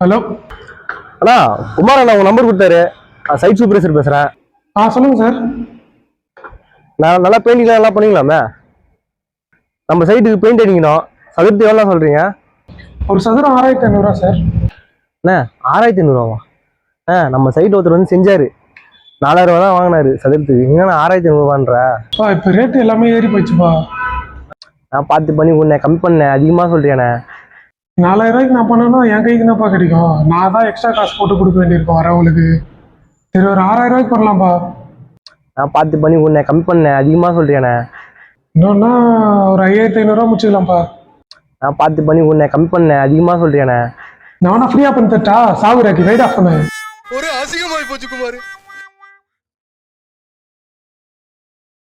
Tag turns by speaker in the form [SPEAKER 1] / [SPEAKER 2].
[SPEAKER 1] Hello
[SPEAKER 2] அண்ணா குமார் அண்ணா உங்க number கொடுத்தாரு. Side supervisor பேசுறேன்.
[SPEAKER 1] சொல்லுங்க சார்.
[SPEAKER 2] நான் நல்லா பெயிண்டிங்லாம் நல்லா பண்ணிக்கலாமே. நம்ம சைட்டுக்கு பெயிண்ட் அடிக்கணும். சதுரத்து எவ்வளோ சொல்றீங்க?
[SPEAKER 1] ஒரு சதுரம் 6500 சார்.
[SPEAKER 2] அண்ணா 6500வா? நம்ம சைட் ஒருத்தர் வந்து செஞ்சாரு, 4000 தான் வாங்கினாரு சதுரத்துக்கு. என்னண்ணா 6500
[SPEAKER 1] இப்போ ரேட்டு எல்லாமே ஏறி போச்சுப்பா.
[SPEAKER 2] நான் பார்த்து பண்ணி உன்னை கம்மி பண்ணேன். அதிகமாக சொல்றியாண்ணே.
[SPEAKER 1] 4000 நான் பண்ணேன்னா என் கைக்கு என்னப்பா கிடைக்கும்? நான் தான் எக்ஸ்ட்ரா காசு போட்டு கொடுக்க வேண்டியிருக்கும் வரவங்களுக்கு. சரி ஒரு 6000 பண்ணலாம்ப்பா.
[SPEAKER 2] நான் பார்த்து பண்ணி உன்னை கம்மி பண்ணேன். அதிகமாக சொல்றியாண்ணே.
[SPEAKER 1] இன்னொன்னா ஒரு 5500 முடிச்சுக்கலாம்ப்பா.
[SPEAKER 2] நான் பார்த்து பண்ணி உன்னை கம்மி பண்ணேன். அதிகமாக சொல்றியாண்ணே.
[SPEAKER 1] நான் வேணா ஃப்ரீயா பண்ணி தட்டா? சாகுறாக்கி ரைட் ஆஃப் பண்ண.
[SPEAKER 3] ஒரு அசிங்கமாய் போச்சு குமார்.